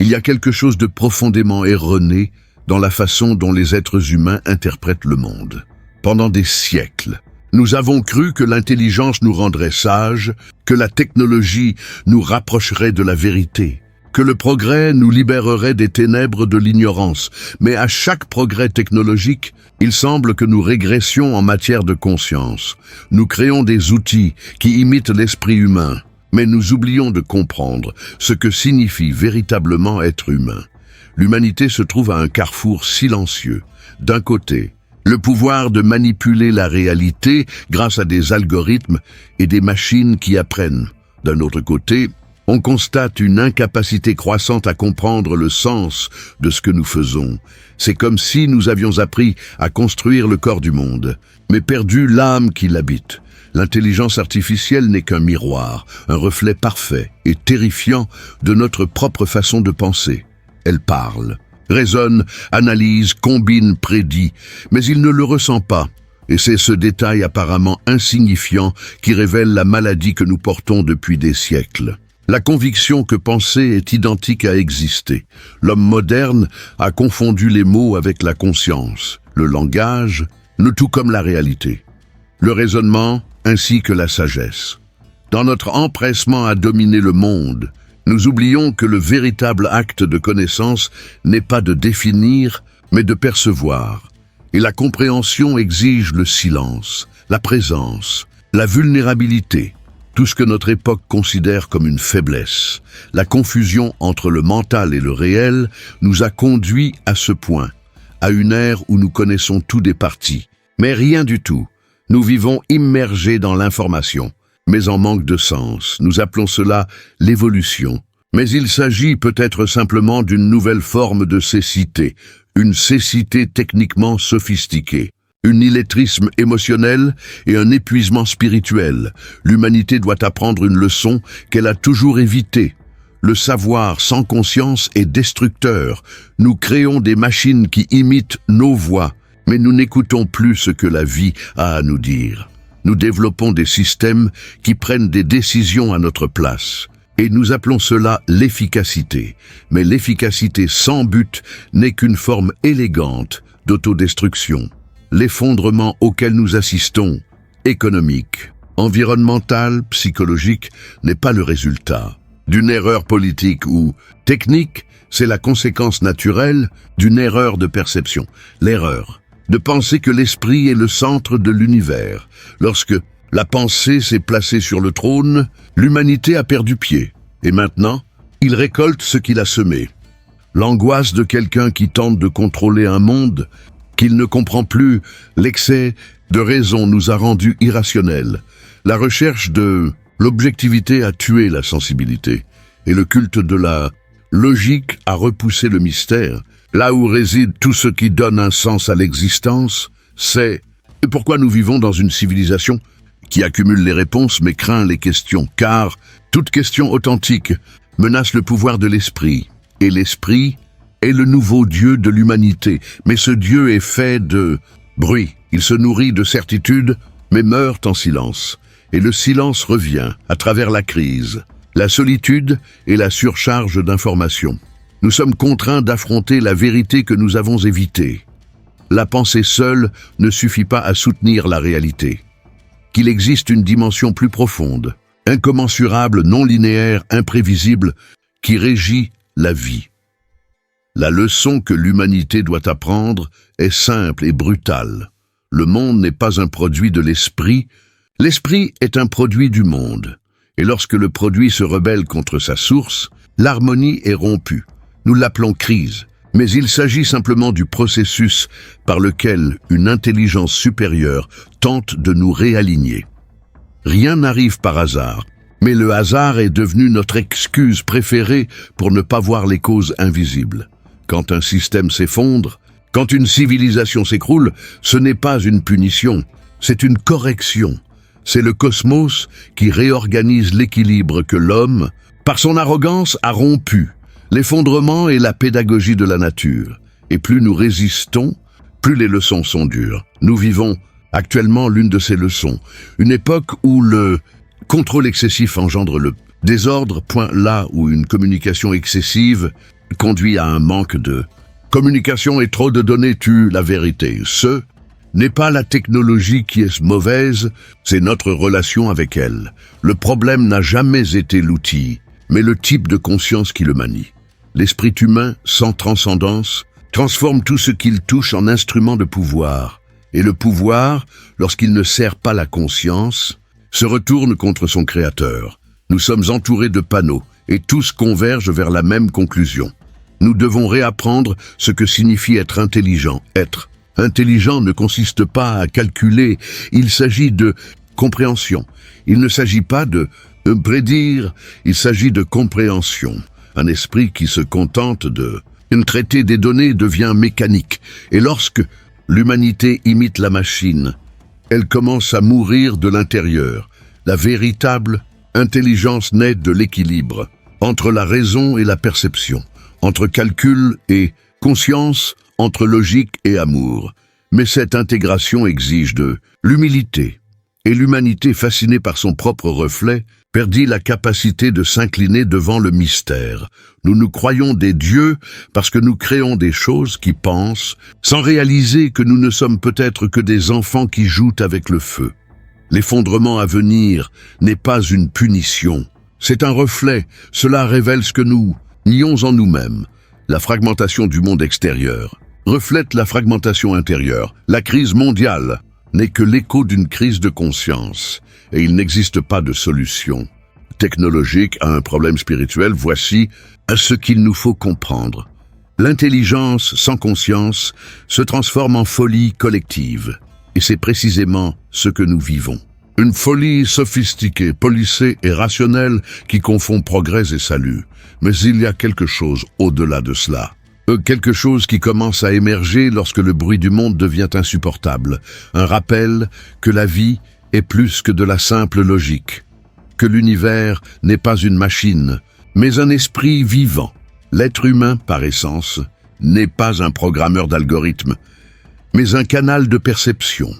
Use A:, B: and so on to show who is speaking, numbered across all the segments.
A: Il y a quelque chose de profondément erroné dans la façon dont les êtres humains interprètent le monde. Pendant des siècles, nous avons cru que l'intelligence nous rendrait sages, que la technologie nous rapprocherait de la vérité, que le progrès nous libérerait des ténèbres de l'ignorance. Mais à chaque progrès technologique, il semble que nous régressions en matière de conscience. Nous créons des outils qui imitent l'esprit humain, mais nous oublions de comprendre ce que signifie véritablement être humain. L'humanité se trouve à un carrefour silencieux. D'un côté, le pouvoir de manipuler la réalité grâce à des algorithmes et des machines qui apprennent. D'un autre côté, on constate une incapacité croissante à comprendre le sens de ce que nous faisons. C'est comme si nous avions appris à construire le corps du monde, mais perdu l'âme qui l'habite. L'intelligence artificielle n'est qu'un miroir, un reflet parfait et terrifiant de notre propre façon de penser. Elle parle, raisonne, analyse, combine, prédit, mais il ne le ressent pas. Et c'est ce détail apparemment insignifiant qui révèle la maladie que nous portons depuis des siècles. La conviction que penser est identique à exister. L'homme moderne a confondu les mots avec la conscience, le langage, tout comme la réalité, le raisonnement ainsi que la sagesse. Dans notre empressement à dominer le monde, nous oublions que le véritable acte de connaissance n'est pas de définir, mais de percevoir. Et la compréhension exige le silence, la présence, la vulnérabilité, tout ce que notre époque considère comme une faiblesse. La confusion entre le mental et le réel nous a conduits à ce point, à une ère où nous connaissons tout des parties, mais rien du tout. Nous vivons immergés dans l'information, mais en manque de sens. Nous appelons cela l'évolution. Mais il s'agit peut-être simplement d'une nouvelle forme de cécité, une cécité techniquement sophistiquée, un illettrisme émotionnel et un épuisement spirituel. L'humanité doit apprendre une leçon qu'elle a toujours évitée. Le savoir sans conscience est destructeur. Nous créons des machines qui imitent nos voix, mais nous n'écoutons plus ce que la vie a à nous dire. Nous développons des systèmes qui prennent des décisions à notre place. Et nous appelons cela l'efficacité. Mais l'efficacité sans but n'est qu'une forme élégante d'autodestruction. L'effondrement auquel nous assistons, économique, environnemental, psychologique, n'est pas le résultat d'une erreur politique ou technique, c'est la conséquence naturelle d'une erreur de perception. L'erreur de penser que l'esprit est le centre de l'univers. Lorsque la pensée s'est placée sur le trône, l'humanité a perdu pied. Et maintenant, il récolte ce qu'il a semé. L'angoisse de quelqu'un qui tente de contrôler un monde qu'il ne comprend plus. L'excès de raison nous a rendus irrationnels. La recherche de l'objectivité a tué la sensibilité. Et le culte de la logique a repoussé le mystère. Là où réside tout ce qui donne un sens à l'existence, c'est pourquoi nous vivons dans une civilisation qui accumule les réponses mais craint les questions, car toute question authentique menace le pouvoir de l'esprit. Et l'esprit est le nouveau Dieu de l'humanité. Mais ce Dieu est fait de bruit. Il se nourrit de certitudes, mais meurt en silence. Et le silence revient à travers la crise, la solitude et la surcharge d'informations. Nous sommes contraints d'affronter la vérité que nous avons évitée. La pensée seule ne suffit pas à soutenir la réalité. Qu'il existe une dimension plus profonde, incommensurable, non linéaire, imprévisible, qui régit la vie. La leçon que l'humanité doit apprendre est simple et brutale. Le monde n'est pas un produit de l'esprit. L'esprit est un produit du monde. Et lorsque le produit se rebelle contre sa source, l'harmonie est rompue. Nous l'appelons crise, mais il s'agit simplement du processus par lequel une intelligence supérieure tente de nous réaligner. Rien n'arrive par hasard, mais le hasard est devenu notre excuse préférée pour ne pas voir les causes invisibles. Quand un système s'effondre, quand une civilisation s'écroule, ce n'est pas une punition, c'est une correction. C'est le cosmos qui réorganise l'équilibre que l'homme, par son arrogance, a rompu. L'effondrement est la pédagogie de la nature. Et plus nous résistons, plus les leçons sont dures. Nous vivons actuellement l'une de ces leçons. Une époque où le contrôle excessif engendre le désordre, point là où une communication excessive conduit à un manque de communication et trop de données tue la vérité. Ce n'est pas la technologie qui est mauvaise, c'est notre relation avec elle. Le problème n'a jamais été l'outil, mais le type de conscience qui le manie. L'esprit humain, sans transcendance, transforme tout ce qu'il touche en instrument de pouvoir. Et le pouvoir, lorsqu'il ne sert pas la conscience, se retourne contre son créateur. Nous sommes entourés de panneaux, et tous convergent vers la même conclusion. Nous devons réapprendre ce que signifie être intelligent. Être intelligent ne consiste pas à calculer, il s'agit de compréhension. Il ne s'agit pas de prédire, il s'agit de compréhension. Un esprit qui se contente de traiter des données devient mécanique. Et lorsque l'humanité imite la machine, elle commence à mourir de l'intérieur. La véritable intelligence naît de l'équilibre entre la raison et la perception, entre calcul et conscience, entre logique et amour. Mais cette intégration exige de l'humilité. Et l'humanité, fascinée par son propre reflet, perdit la capacité de s'incliner devant le mystère. Nous nous croyons des dieux parce que nous créons des choses qui pensent, sans réaliser que nous ne sommes peut-être que des enfants qui jouent avec le feu. L'effondrement à venir n'est pas une punition. C'est un reflet, cela révèle ce que nous nions en nous-mêmes. La fragmentation du monde extérieur reflète la fragmentation intérieure. La crise mondiale n'est que l'écho d'une crise de conscience, et il n'existe pas de solution technologique à un problème spirituel. Voici ce qu'il nous faut comprendre. L'intelligence sans conscience se transforme en folie collective, et c'est précisément ce que nous vivons. Une folie sophistiquée, policée et rationnelle qui confond progrès et salut. Mais il y a quelque chose au-delà de cela. Quelque chose qui commence à émerger lorsque le bruit du monde devient insupportable. Un rappel que la vie est plus que de la simple logique. Que l'univers n'est pas une machine, mais un esprit vivant. L'être humain, par essence, n'est pas un programmeur d'algorithmes, mais un canal de perception.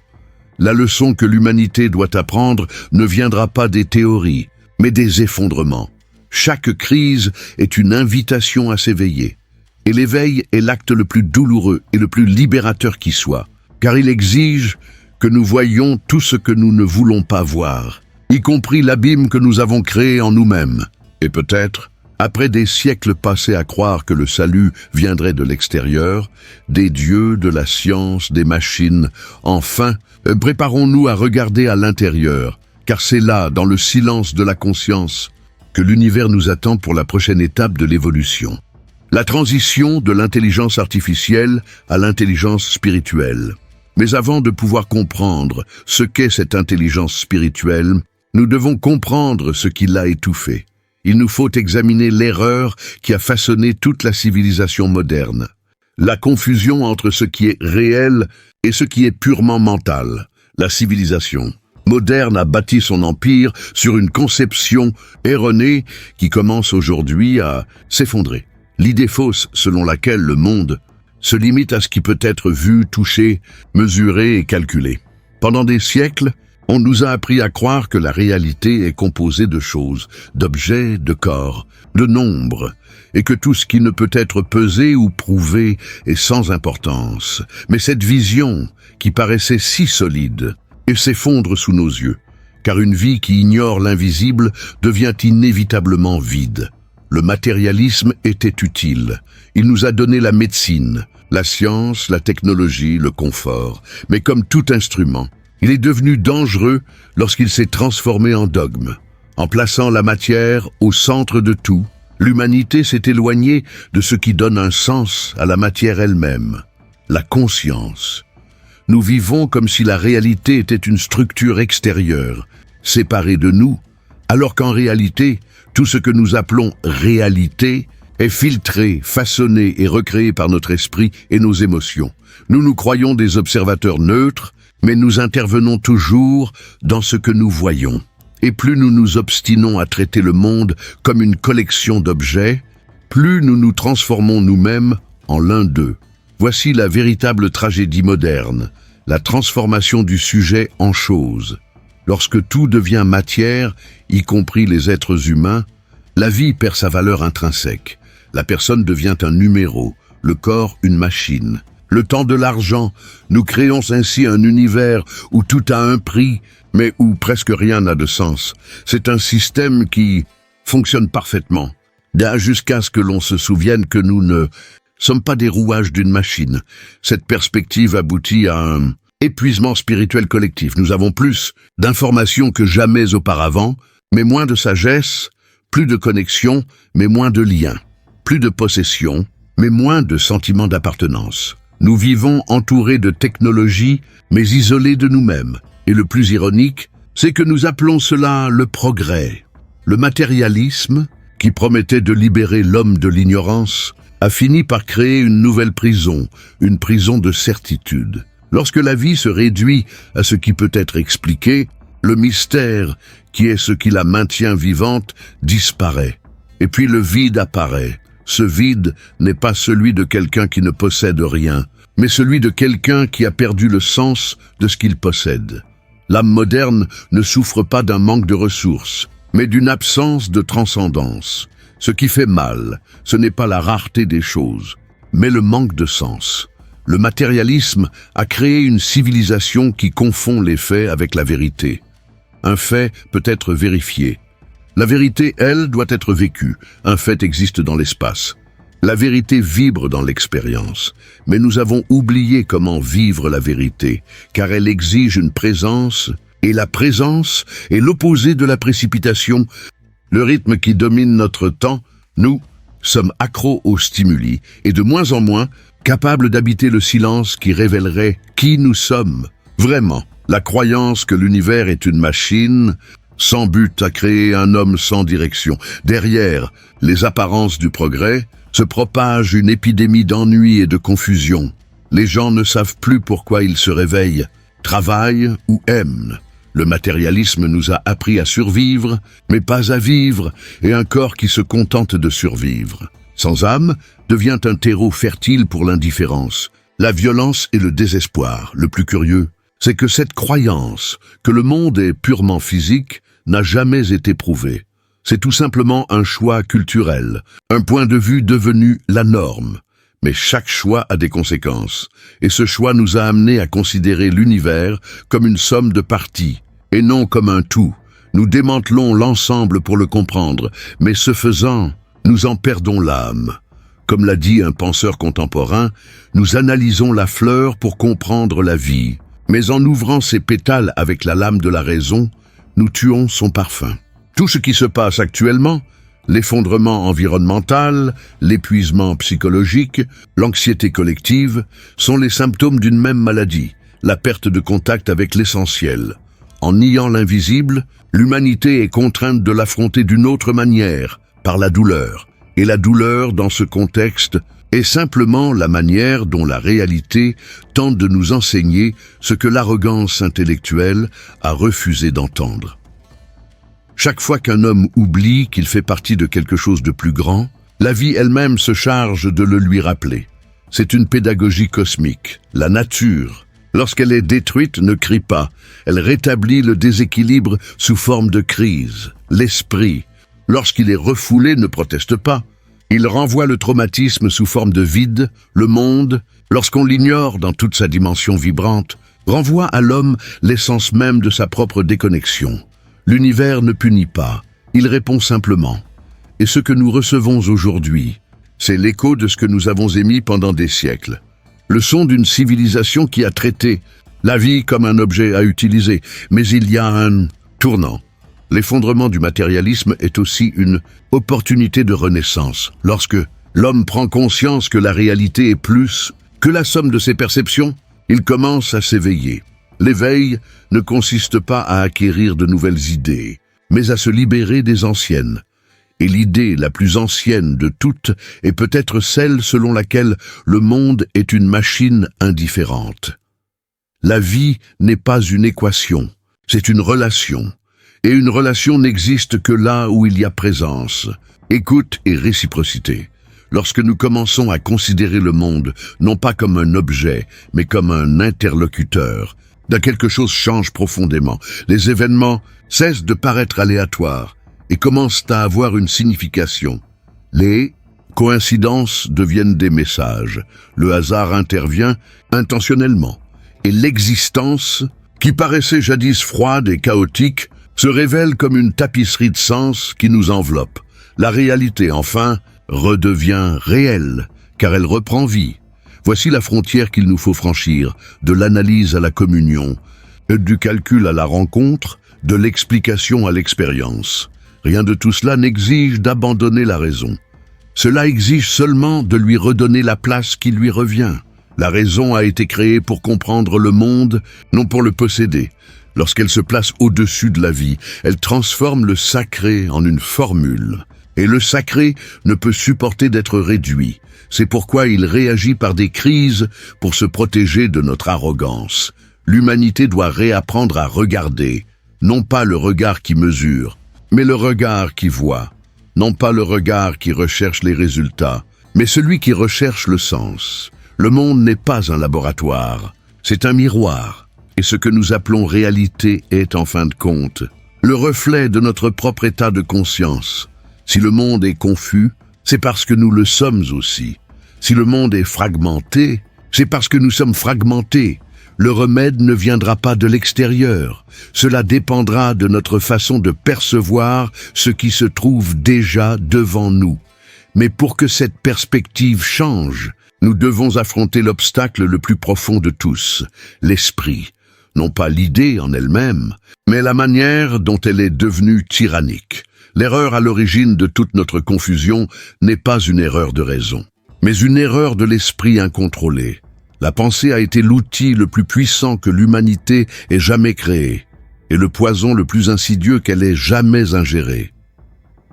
A: La leçon que l'humanité doit apprendre ne viendra pas des théories, mais des effondrements. Chaque crise est une invitation à s'éveiller. Et l'éveil est l'acte le plus douloureux et le plus libérateur qui soit, car il exige que nous voyions tout ce que nous ne voulons pas voir, y compris l'abîme que nous avons créé en nous-mêmes. Et peut-être, après des siècles passés à croire que le salut viendrait de l'extérieur, des dieux, de la science, des machines, enfin, préparons-nous à regarder à l'intérieur, car c'est là, dans le silence de la conscience, que l'univers nous attend pour la prochaine étape de l'évolution. La transition de l'intelligence artificielle à l'intelligence spirituelle. Mais avant de pouvoir comprendre ce qu'est cette intelligence spirituelle, nous devons comprendre ce qui l'a étouffée. Il nous faut examiner l'erreur qui a façonné toute la civilisation moderne. La confusion entre ce qui est réel et ce qui est purement mental. La civilisation moderne a bâti son empire sur une conception erronée qui commence aujourd'hui à s'effondrer. L'idée fausse selon laquelle le monde se limite à ce qui peut être vu, touché, mesuré et calculé. Pendant des siècles, on nous a appris à croire que la réalité est composée de choses, d'objets, de corps, de nombres, et que tout ce qui ne peut être pesé ou prouvé est sans importance. Mais cette vision, qui paraissait si solide, s'effondre sous nos yeux, car une vie qui ignore l'invisible devient inévitablement vide. Le matérialisme était utile. Il nous a donné la médecine, la science, la technologie, le confort. Mais comme tout instrument, il est devenu dangereux lorsqu'il s'est transformé en dogme. En plaçant la matière au centre de tout, l'humanité s'est éloignée de ce qui donne un sens à la matière elle-même, la conscience. Nous vivons comme si la réalité était une structure extérieure, séparée de nous, alors qu'en réalité, tout ce que nous appelons réalité est filtré, façonné et recréé par notre esprit et nos émotions. Nous nous croyons des observateurs neutres, mais nous intervenons toujours dans ce que nous voyons. Et plus nous nous obstinons à traiter le monde comme une collection d'objets, plus nous nous transformons nous-mêmes en l'un d'eux. Voici la véritable tragédie moderne, la transformation du sujet en chose. Lorsque tout devient matière, y compris les êtres humains, la vie perd sa valeur intrinsèque. La personne devient un numéro, le corps une machine. Le temps de l'argent, nous créons ainsi un univers où tout a un prix, mais où presque rien n'a de sens. C'est un système qui fonctionne parfaitement, jusqu'à ce que l'on se souvienne que nous ne sommes pas des rouages d'une machine. Cette perspective aboutit à un épuisement spirituel collectif. Nous avons plus d'informations que jamais auparavant, mais moins de sagesse, plus de connexion, mais moins de liens, plus de possession, mais moins de sentiment d'appartenance. Nous vivons entourés de technologies, mais isolés de nous-mêmes. Et le plus ironique, c'est que nous appelons cela le progrès. Le matérialisme, qui promettait de libérer l'homme de l'ignorance, a fini par créer une nouvelle prison, une prison de certitude. Lorsque la vie se réduit à ce qui peut être expliqué, le mystère, qui est ce qui la maintient vivante, disparaît. Et puis le vide apparaît. Ce vide n'est pas celui de quelqu'un qui ne possède rien, mais celui de quelqu'un qui a perdu le sens de ce qu'il possède. L'âme moderne ne souffre pas d'un manque de ressources, mais d'une absence de transcendance. Ce qui fait mal, ce n'est pas la rareté des choses, mais le manque de sens. Le matérialisme a créé une civilisation qui confond les faits avec la vérité. Un fait peut être vérifié. La vérité, elle, doit être vécue. Un fait existe dans l'espace. La vérité vibre dans l'expérience. Mais nous avons oublié comment vivre la vérité, car elle exige une présence, et la présence est l'opposé de la précipitation. Le rythme qui domine notre temps, nous sommes accros aux stimuli, et de moins en moins capables d'habiter le silence qui révélerait qui nous sommes. Vraiment, la croyance que l'univers est une machine sans but à créer un homme sans direction. Derrière les apparences du progrès se propage une épidémie d'ennui et de confusion. Les gens ne savent plus pourquoi ils se réveillent, travaillent ou aiment. Le matérialisme nous a appris à survivre, mais pas à vivre, et un corps qui se contente de survivre, sans âme, devient un terreau fertile pour l'indifférence, la violence et le désespoir. Le plus curieux, c'est que cette croyance que le monde est purement physique n'a jamais été prouvée. C'est tout simplement un choix culturel, un point de vue devenu la norme. Mais chaque choix a des conséquences, et ce choix nous a amenés à considérer l'univers comme une somme de parties, et non comme un tout. Nous démantelons l'ensemble pour le comprendre, mais ce faisant, nous en perdons l'âme. Comme l'a dit un penseur contemporain, nous analysons la fleur pour comprendre la vie, mais en ouvrant ses pétales avec la lame de la raison, nous tuons son parfum. Tout ce qui se passe actuellement, l'effondrement environnemental, l'épuisement psychologique, l'anxiété collective, sont les symptômes d'une même maladie, la perte de contact avec l'essentiel. En niant l'invisible, l'humanité est contrainte de l'affronter d'une autre manière, par la douleur. Et la douleur, dans ce contexte, est simplement la manière dont la réalité tente de nous enseigner ce que l'arrogance intellectuelle a refusé d'entendre. Chaque fois qu'un homme oublie qu'il fait partie de quelque chose de plus grand, la vie elle-même se charge de le lui rappeler. C'est une pédagogie cosmique. La nature, lorsqu'elle est détruite, ne crie pas. Elle rétablit le déséquilibre sous forme de crise. L'esprit, lorsqu'il est refoulé, ne proteste pas. Il renvoie le traumatisme sous forme de vide. Le monde, lorsqu'on l'ignore dans toute sa dimension vibrante, renvoie à l'homme l'essence même de sa propre déconnexion. L'univers ne punit pas, il répond simplement. Et ce que nous recevons aujourd'hui, c'est l'écho de ce que nous avons émis pendant des siècles. Le son d'une civilisation qui a traité la vie comme un objet à utiliser, mais il y a un tournant. L'effondrement du matérialisme est aussi une opportunité de renaissance. Lorsque l'homme prend conscience que la réalité est plus que la somme de ses perceptions, il commence à s'éveiller. L'éveil ne consiste pas à acquérir de nouvelles idées, mais à se libérer des anciennes. Et l'idée la plus ancienne de toutes est peut-être celle selon laquelle le monde est une machine indifférente. La vie n'est pas une équation, c'est une relation. Et une relation n'existe que là où il y a présence, écoute et réciprocité. Lorsque nous commençons à considérer le monde, non pas comme un objet, mais comme un interlocuteur, quelque chose change profondément. Les événements cessent de paraître aléatoires et commencent à avoir une signification. Les coïncidences deviennent des messages. Le hasard intervient intentionnellement. Et l'existence, qui paraissait jadis froide et chaotique, se révèle comme une tapisserie de sens qui nous enveloppe. La réalité, enfin, redevient réelle, car elle reprend vie. Voici la frontière qu'il nous faut franchir, de l'analyse à la communion, du calcul à la rencontre, de l'explication à l'expérience. Rien de tout cela n'exige d'abandonner la raison. Cela exige seulement de lui redonner la place qui lui revient. La raison a été créée pour comprendre le monde, non pour le posséder. Lorsqu'elle se place au-dessus de la vie, elle transforme le sacré en une formule. Et le sacré ne peut supporter d'être réduit. C'est pourquoi il réagit par des crises pour se protéger de notre arrogance. L'humanité doit réapprendre à regarder, non pas le regard qui mesure, mais le regard qui voit. Non pas le regard qui recherche les résultats, mais celui qui recherche le sens. Le monde n'est pas un laboratoire, c'est un miroir. Et ce que nous appelons réalité est, en fin de compte, le reflet de notre propre état de conscience. Si le monde est confus, c'est parce que nous le sommes aussi. Si le monde est fragmenté, c'est parce que nous sommes fragmentés. Le remède ne viendra pas de l'extérieur. Cela dépendra de notre façon de percevoir ce qui se trouve déjà devant nous. Mais pour que cette perspective change, nous devons affronter l'obstacle le plus profond de tous, l'esprit. Non pas l'idée en elle-même, mais la manière dont elle est devenue tyrannique. L'erreur à l'origine de toute notre confusion n'est pas une erreur de raison, mais une erreur de l'esprit incontrôlé. La pensée a été l'outil le plus puissant que l'humanité ait jamais créé, et le poison le plus insidieux qu'elle ait jamais ingéré.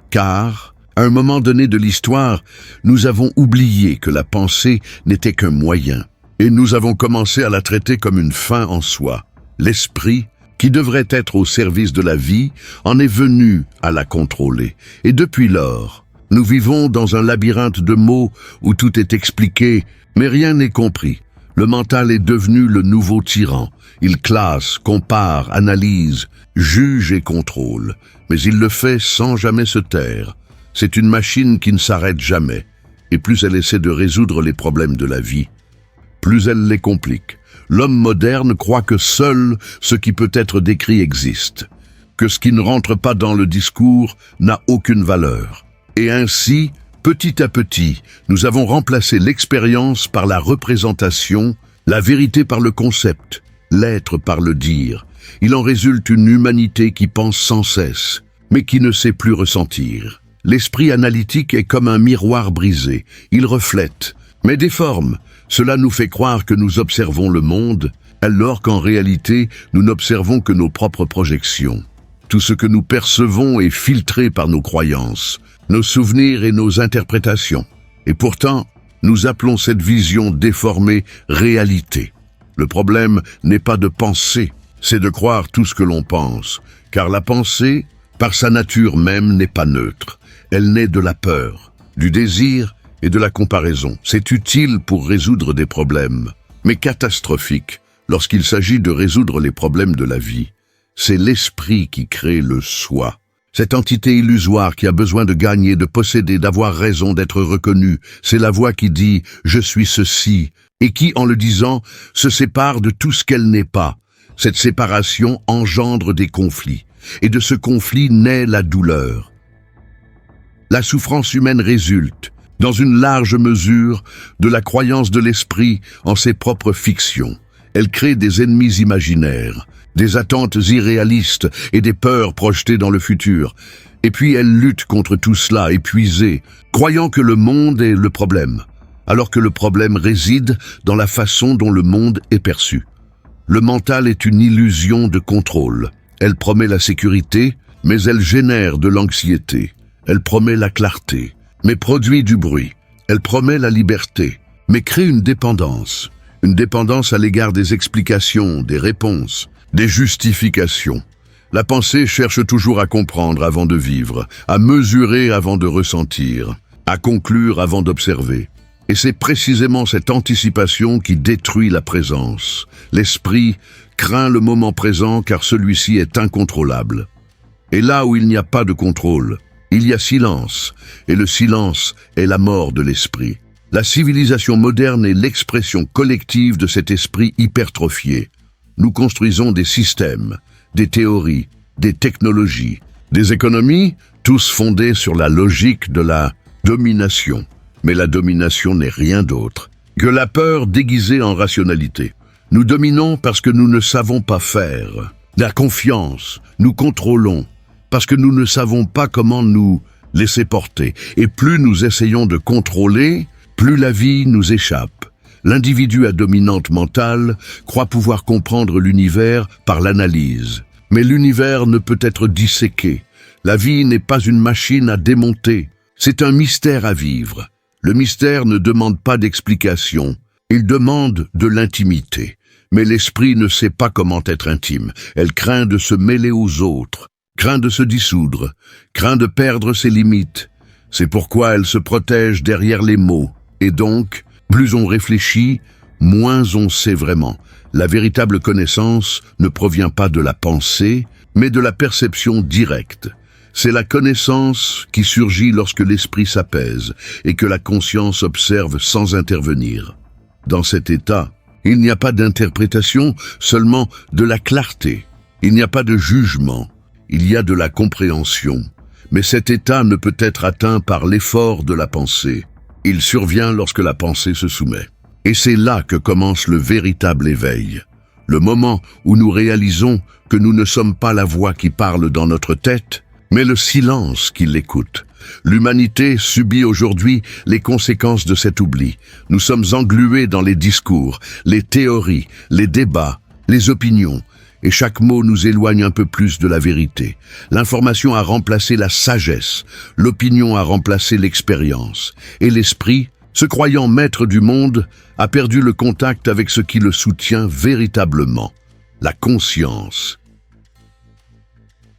A: Car, à un moment donné de l'histoire, nous avons oublié que la pensée n'était qu'un moyen, et nous avons commencé à la traiter comme une fin en soi. L'esprit, qui devrait être au service de la vie, en est venu à la contrôler. Et depuis lors, nous vivons dans un labyrinthe de mots où tout est expliqué, mais rien n'est compris. Le mental est devenu le nouveau tyran. Il classe, compare, analyse, juge et contrôle. Mais il le fait sans jamais se taire. C'est une machine qui ne s'arrête jamais. Et plus elle essaie de résoudre les problèmes de la vie, plus elle les complique. L'homme moderne croit que seul ce qui peut être décrit existe, que ce qui ne rentre pas dans le discours n'a aucune valeur. Et ainsi, petit à petit, nous avons remplacé l'expérience par la représentation, la vérité par le concept, l'être par le dire. Il en résulte une humanité qui pense sans cesse, mais qui ne sait plus ressentir. L'esprit analytique est comme un miroir brisé. Il reflète, mais déforme. Cela nous fait croire que nous observons le monde, alors qu'en réalité, nous n'observons que nos propres projections. Tout ce que nous percevons est filtré par nos croyances, nos souvenirs et nos interprétations. Et pourtant, nous appelons cette vision déformée réalité. Le problème n'est pas de penser, c'est de croire tout ce que l'on pense, car la pensée, par sa nature même, n'est pas neutre. Elle naît de la peur, du désir et de la comparaison. C'est utile pour résoudre des problèmes, mais catastrophique lorsqu'il s'agit de résoudre les problèmes de la vie. C'est l'esprit qui crée le soi. Cette entité illusoire qui a besoin de gagner, de posséder, d'avoir raison, d'être reconnue. C'est la voix qui dit « je suis ceci » et qui, en le disant, se sépare de tout ce qu'elle n'est pas. Cette séparation engendre des conflits, et de ce conflit naît la douleur. La souffrance humaine résulte, dans une large mesure, de la croyance de l'esprit en ses propres fictions. Elle crée des ennemis imaginaires, des attentes irréalistes et des peurs projetées dans le futur. Et puis elle lutte contre tout cela, épuisée, croyant que le monde est le problème, alors que le problème réside dans la façon dont le monde est perçu. Le mental est une illusion de contrôle. Elle promet la sécurité, mais elle génère de l'anxiété. Elle promet la clarté, mais produit du bruit. Elle promet la liberté, mais crée une dépendance à l'égard des explications, des réponses, des justifications. La pensée cherche toujours à comprendre avant de vivre, à mesurer avant de ressentir, à conclure avant d'observer. Et c'est précisément cette anticipation qui détruit la présence. L'esprit craint le moment présent car celui-ci est incontrôlable. Et là où il n'y a pas de contrôle, il y a silence, et le silence est la mort de l'esprit. La civilisation moderne est l'expression collective de cet esprit hypertrophié. Nous construisons des systèmes, des théories, des technologies, des économies, tous fondés sur la logique de la domination. Mais la domination n'est rien d'autre que la peur déguisée en rationalité. Nous dominons parce que nous ne savons pas faire. La confiance, nous contrôlons parce que nous ne savons pas comment nous laisser porter. Et plus nous essayons de contrôler, plus la vie nous échappe. L'individu à dominante mentale croit pouvoir comprendre l'univers par l'analyse. Mais l'univers ne peut être disséqué. La vie n'est pas une machine à démonter. C'est un mystère à vivre. Le mystère ne demande pas d'explication. Il demande de l'intimité. Mais l'esprit ne sait pas comment être intime. Elle craint de se mêler aux autres, craint de se dissoudre, craint de perdre ses limites. C'est pourquoi elle se protège derrière les mots. Et donc, plus on réfléchit, moins on sait vraiment. La véritable connaissance ne provient pas de la pensée, mais de la perception directe. C'est la connaissance qui surgit lorsque l'esprit s'apaise et que la conscience observe sans intervenir. Dans cet état, il n'y a pas d'interprétation, seulement de la clarté. Il n'y a pas de jugement, il y a de la compréhension. Mais cet état ne peut être atteint par l'effort de la pensée. Il survient lorsque la pensée se soumet. Et c'est là que commence le véritable éveil. Le moment où nous réalisons que nous ne sommes pas la voix qui parle dans notre tête, mais le silence qui l'écoute. L'humanité subit aujourd'hui les conséquences de cet oubli. Nous sommes englués dans les discours, les théories, les débats, les opinions, et chaque mot nous éloigne un peu plus de la vérité. L'information a remplacé la sagesse, l'opinion a remplacé l'expérience, et l'esprit, se croyant maître du monde, a perdu le contact avec ce qui le soutient véritablement, la conscience.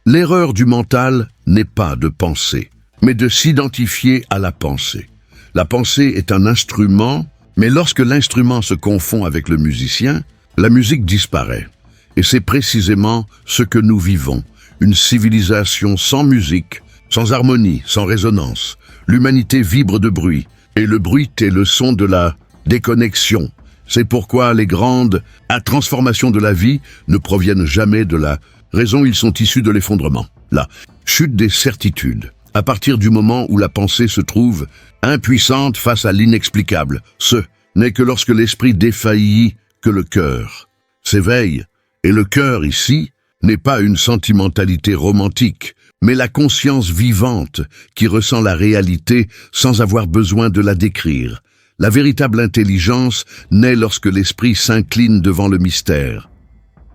A: L'erreur du mental n'est pas de penser, mais de s'identifier à la pensée. La pensée est un instrument, mais lorsque l'instrument se confond avec le musicien, la musique disparaît. Et c'est précisément ce que nous vivons, une civilisation sans musique, sans harmonie, sans résonance. L'humanité vibre de bruit, et le bruit est le son de la déconnexion. C'est pourquoi les grandes transformations de la vie ne proviennent jamais de la raison, ils sont issus de l'effondrement. La chute des certitudes, à partir du moment où la pensée se trouve impuissante face à l'inexplicable. Ce n'est que lorsque l'esprit défaillit que le cœur s'éveille. Et le cœur, ici, n'est pas une sentimentalité romantique, mais la conscience vivante qui ressent la réalité sans avoir besoin de la décrire. La véritable intelligence naît lorsque l'esprit s'incline devant le mystère,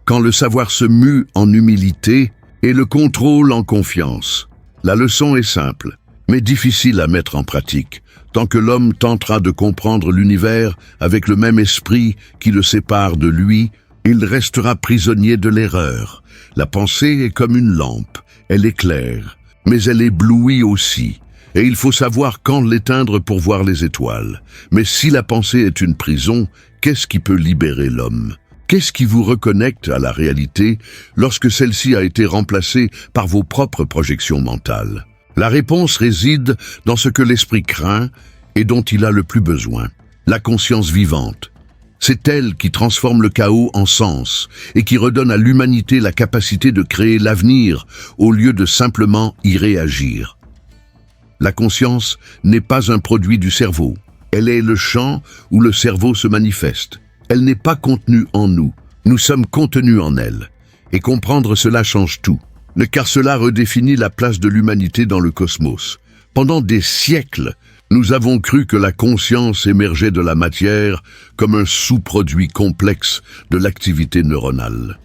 A: quand le savoir se mue en humilité et le contrôle en confiance. La leçon est simple, mais difficile à mettre en pratique, tant que l'homme tentera de comprendre l'univers avec le même esprit qui le sépare de lui. Il restera prisonnier de l'erreur. La pensée est comme une lampe, elle éclaire, mais elle éblouit aussi, et il faut savoir quand l'éteindre pour voir les étoiles. Mais si la pensée est une prison, qu'est-ce qui peut libérer l'homme? Qu'est-ce qui vous reconnecte à la réalité lorsque celle-ci a été remplacée par vos propres projections mentales? La réponse réside dans ce que l'esprit craint et dont il a le plus besoin, la conscience vivante. C'est elle qui transforme le chaos en sens et qui redonne à l'humanité la capacité de créer l'avenir au lieu de simplement y réagir. La conscience n'est pas un produit du cerveau. Elle est le champ où le cerveau se manifeste. Elle n'est pas contenue en nous. Nous sommes contenus en elle. Et comprendre cela change tout. Car cela redéfinit la place de l'humanité dans le cosmos. Pendant des siècles, nous avons cru que la conscience émergeait de la matière comme un sous-produit complexe de l'activité neuronale.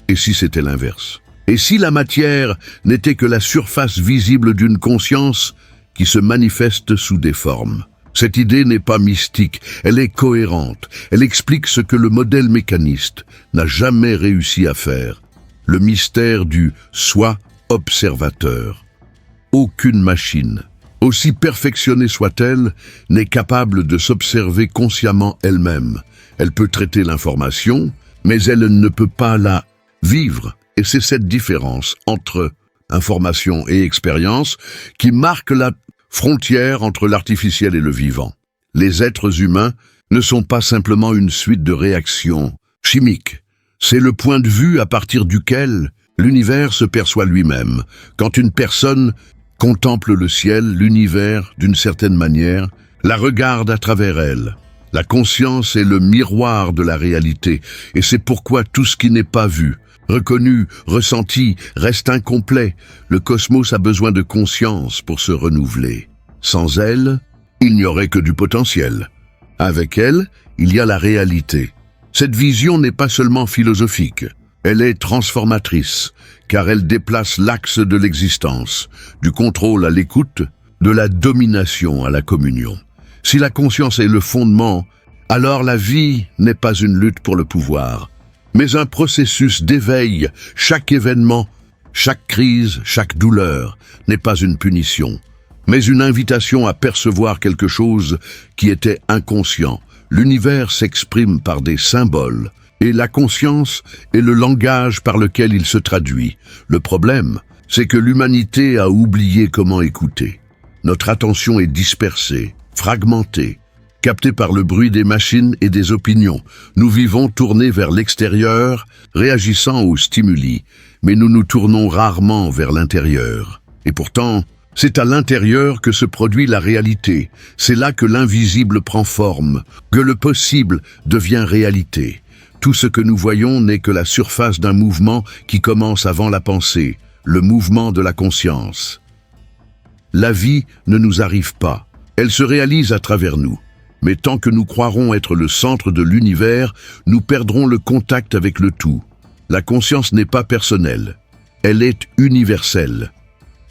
A: Et si c'était l'inverse? Et si la matière n'était que la surface visible d'une conscience qui se manifeste sous des formes? Cette idée n'est pas mystique, elle est cohérente. Elle explique ce que le modèle mécaniste n'a jamais réussi à faire. Le mystère du soi observateur. Aucune machine, aussi perfectionnée soit-elle, n'est capable de s'observer consciemment elle-même. Elle peut traiter l'information, mais elle ne peut pas la vivre. Et c'est cette différence entre information et expérience, qui marquent la frontière entre l'artificiel et le vivant. Les êtres humains ne sont pas simplement une suite de réactions chimiques. C'est le point de vue à partir duquel l'univers se perçoit lui-même. Quand une personne contemple le ciel, l'univers, d'une certaine manière, la regarde à travers elle. La conscience est le miroir de la réalité, et c'est pourquoi tout ce qui n'est pas vu, reconnu, ressenti, reste incomplet. Le cosmos a besoin de conscience pour se renouveler. Sans elle, il n'y aurait que du potentiel. Avec elle, il y a la réalité. Cette vision n'est pas seulement philosophique, elle est transformatrice, car elle déplace l'axe de l'existence, du contrôle à l'écoute, de la domination à la communion. Si la conscience est le fondement, alors la vie n'est pas une lutte pour le pouvoir, mais un processus d'éveil. Chaque événement, chaque crise, chaque douleur n'est pas une punition, mais une invitation à percevoir quelque chose qui était inconscient. L'univers s'exprime par des symboles, et la conscience est le langage par lequel il se traduit. Le problème, c'est que l'humanité a oublié comment écouter. Notre attention est dispersée, fragmentée, captée par le bruit des machines et des opinions. Nous vivons tournés vers l'extérieur, réagissant aux stimuli, mais nous nous tournons rarement vers l'intérieur. Et pourtant, c'est à l'intérieur que se produit la réalité. C'est là que l'invisible prend forme, que le possible devient réalité. Tout ce que nous voyons n'est que la surface d'un mouvement qui commence avant la pensée, le mouvement de la conscience. La vie ne nous arrive pas, elle se réalise à travers nous. Mais tant que nous croirons être le centre de l'univers, nous perdrons le contact avec le tout. La conscience n'est pas personnelle, elle est universelle.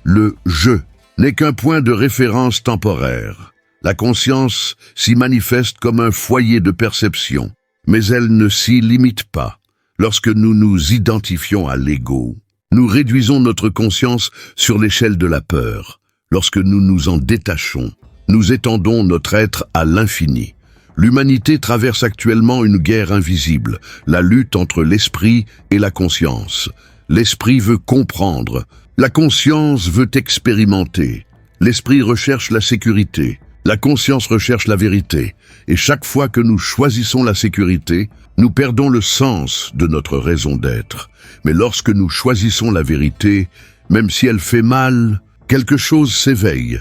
A: Le « je » n'est qu'un point de référence temporaire. La conscience s'y manifeste comme un foyer de perception, mais elle ne s'y limite pas. Lorsque nous nous identifions à l'ego, nous réduisons notre conscience sur l'échelle de la peur. Lorsque nous nous en détachons, nous étendons notre être à l'infini. L'humanité traverse actuellement une guerre invisible, la lutte entre l'esprit et la conscience. L'esprit veut comprendre, la conscience veut expérimenter. L'esprit recherche la sécurité, la conscience recherche la vérité. Et chaque fois que nous choisissons la sécurité, nous perdons le sens de notre raison d'être. Mais lorsque nous choisissons la vérité, même si elle fait mal, quelque chose s'éveille.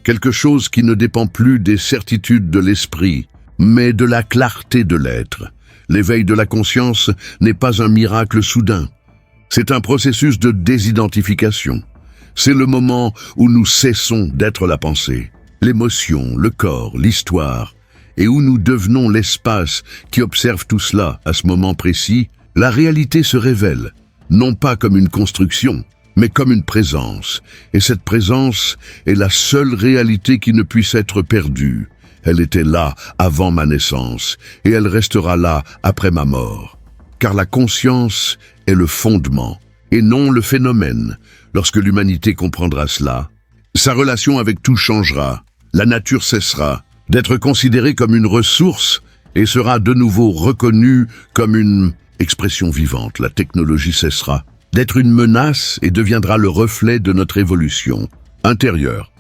A: Quelque chose qui ne dépend plus des certitudes de l'esprit, mais de la clarté de l'être. L'éveil de la conscience n'est pas un miracle soudain. C'est un processus de désidentification. C'est le moment où nous cessons d'être la pensée, l'émotion, le corps, l'histoire, et où nous devenons l'espace qui observe tout cela à ce moment précis. La réalité se révèle, non pas comme une construction, mais comme une présence. Et cette présence est la seule réalité qui ne puisse être perdue. Elle était là avant ma naissance, et elle restera là après ma mort. Car la conscience est le fondement, et non le phénomène. Lorsque l'humanité comprendra cela, sa relation avec tout changera. La nature cessera d'être considérée comme une ressource et sera de nouveau reconnue comme une expression vivante. La technologie cessera d'être une menace et deviendra le reflet de notre évolution intérieure.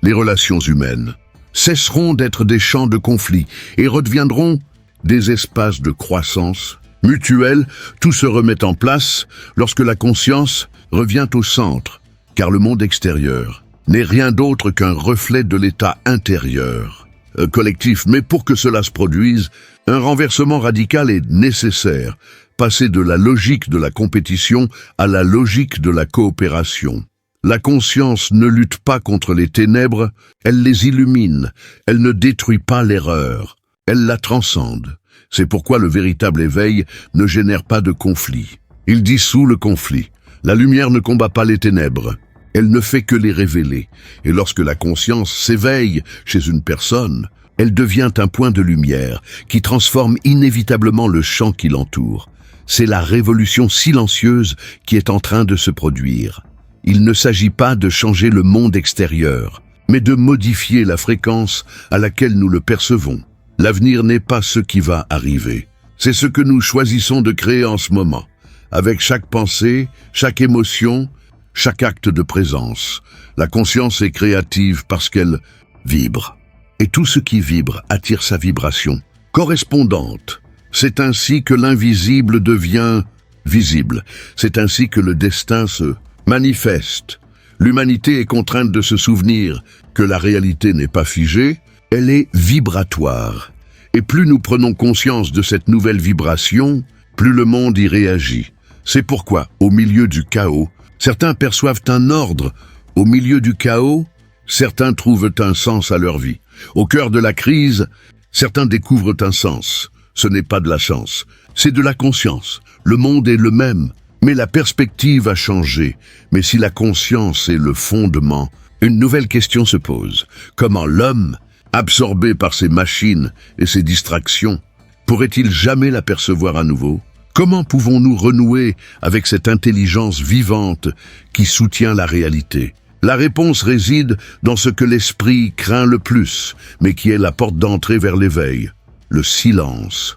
A: Les relations humaines cesseront d'être des champs de conflit et redeviendront des espaces de croissance mutuelle. Tout se remet en place lorsque la conscience revient au centre, car le monde extérieur n'est rien d'autre qu'un reflet de l'état intérieur collectif. Mais pour que cela se produise, un renversement radical est nécessaire. Passer de la logique de la compétition à la logique de la coopération. La conscience ne lutte pas contre les ténèbres, elle les illumine. Elle ne détruit pas l'erreur, elle la transcende. C'est pourquoi le véritable éveil ne génère pas de conflit. Il dissout le conflit. La lumière ne combat pas les ténèbres. Elle ne fait que les révéler. Et lorsque la conscience s'éveille chez une personne, elle devient un point de lumière qui transforme inévitablement le champ qui l'entoure. C'est la révolution silencieuse qui est en train de se produire. Il ne s'agit pas de changer le monde extérieur, mais de modifier la fréquence à laquelle nous le percevons. L'avenir n'est pas ce qui va arriver, c'est ce que nous choisissons de créer en ce moment. Avec chaque pensée, chaque émotion, chaque acte de présence. La conscience est créative parce qu'elle vibre. Et tout ce qui vibre attire sa vibration correspondante. C'est ainsi que l'invisible devient visible. C'est ainsi que le destin se manifeste. L'humanité est contrainte de se souvenir que la réalité n'est pas figée, elle est vibratoire. Et plus nous prenons conscience de cette nouvelle vibration, plus le monde y réagit. C'est pourquoi, au milieu du chaos, certains perçoivent un ordre. Au milieu du chaos, certains trouvent un sens à leur vie. Au cœur de la crise, certains découvrent un sens. Ce n'est pas de la chance, c'est de la conscience. Le monde est le même, mais la perspective a changé. Mais si la conscience est le fondement, une nouvelle question se pose. Comment l'homme, absorbé par ses machines et ses distractions, pourrait-il jamais l'apercevoir à nouveau? Comment pouvons-nous renouer avec cette intelligence vivante qui soutient la réalité? La réponse réside dans ce que l'esprit craint le plus, mais qui est la porte d'entrée vers l'éveil, le silence.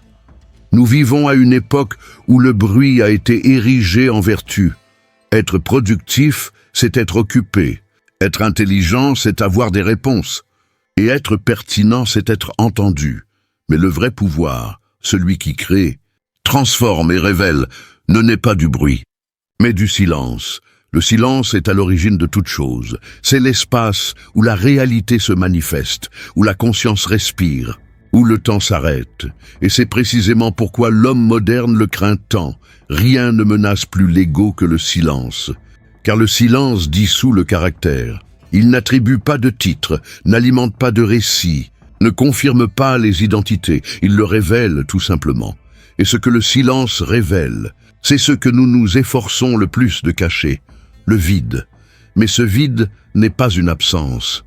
A: Nous vivons à une époque où le bruit a été érigé en vertu. Être productif, c'est être occupé. Être intelligent, c'est avoir des réponses. Et être pertinent, c'est être entendu. Mais le vrai pouvoir, celui qui crée, transforme et révèle, ne naît pas du bruit, mais du silence. Le silence est à l'origine de toute chose. C'est l'espace où la réalité se manifeste, où la conscience respire, où le temps s'arrête. Et c'est précisément pourquoi l'homme moderne le craint tant. Rien ne menace plus l'ego que le silence. Car le silence dissout le caractère. Il n'attribue pas de titre, n'alimente pas de récit, ne confirme pas les identités. Il le révèle tout simplement. Et ce que le silence révèle, c'est ce que nous nous efforçons le plus de cacher, le vide. Mais ce vide n'est pas une absence,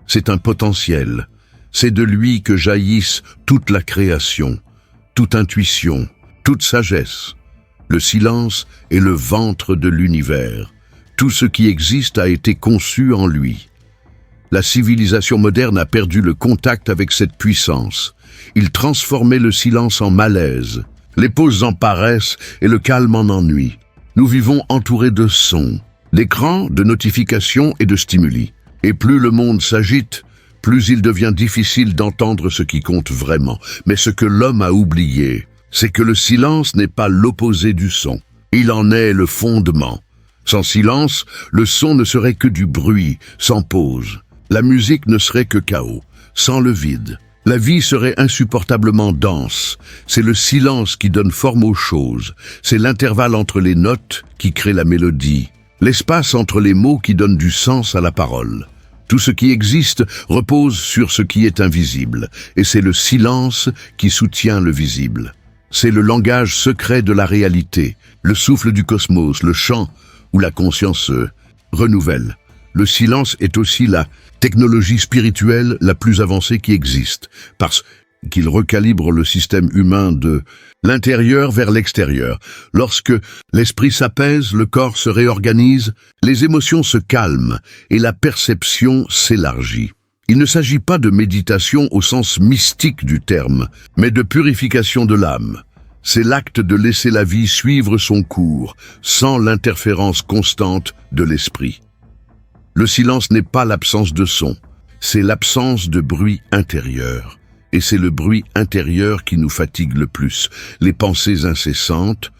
A: c'est un potentiel. C'est de lui que jaillissent toute la création, toute intuition, toute sagesse. Le silence est le ventre de l'univers. Tout ce qui existe a été conçu en lui. La civilisation moderne a perdu le contact avec cette puissance. Il transformait le silence en malaise, les pauses en paresse et le calme en ennui. Nous vivons entourés de sons, d'écrans, de notifications et de stimuli. Et plus le monde s'agite, plus il devient difficile d'entendre ce qui compte vraiment. Mais ce que l'homme a oublié, c'est que le silence n'est pas l'opposé du son. Il en est le fondement. Sans silence, le son ne serait que du bruit, sans pause. La musique ne serait que chaos, sans le vide. La vie serait insupportablement dense. C'est le silence qui donne forme aux choses. C'est l'intervalle entre les notes qui crée la mélodie. L'espace entre les mots qui donne du sens à la parole. Tout ce qui existe repose sur ce qui est invisible. Et c'est le silence qui soutient le visible. C'est le langage secret de la réalité, le souffle du cosmos, le chant où la conscience se renouvelle. Le silence est aussi la technologie spirituelle la plus avancée qui existe, parce qu'il recalibre le système humain de l'intérieur vers l'extérieur. Lorsque l'esprit s'apaise, le corps se réorganise, les émotions se calment et la perception s'élargit. Il ne s'agit pas de méditation au sens mystique du terme, mais de purification de l'âme. C'est l'acte de laisser la vie suivre son cours, sans l'interférence constante de l'esprit. Le silence n'est pas l'absence de son, c'est l'absence de bruit intérieur. Et c'est le bruit intérieur qui nous fatigue le plus. Les pensées incessantes,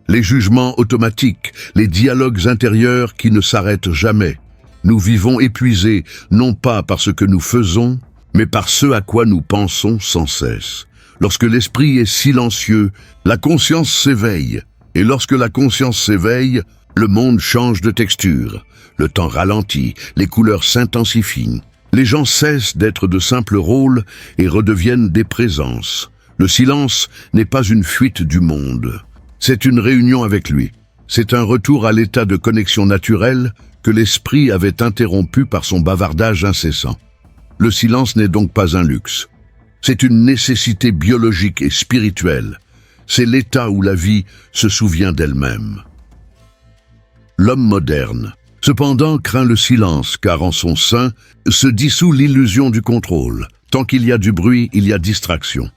A: les jugements automatiques, les dialogues intérieurs qui ne s'arrêtent jamais. Nous vivons épuisés, non pas par ce que nous faisons, mais par ce à quoi nous pensons sans cesse. Lorsque l'esprit est silencieux, la conscience s'éveille. Et lorsque la conscience s'éveille, le monde change de texture. Le temps ralentit, les couleurs s'intensifient. Les gens cessent d'être de simples rôles et redeviennent des présences. Le silence n'est pas une fuite du monde. C'est une réunion avec lui. C'est un retour à l'état de connexion naturelle que l'esprit avait interrompu par son bavardage incessant. Le silence n'est donc pas un luxe. C'est une nécessité biologique et spirituelle. C'est l'état où la vie se souvient d'elle-même. L'homme moderne, cependant, craint le silence, car en son sein se dissout l'illusion du contrôle. Tant qu'il y a du bruit, il y a distraction.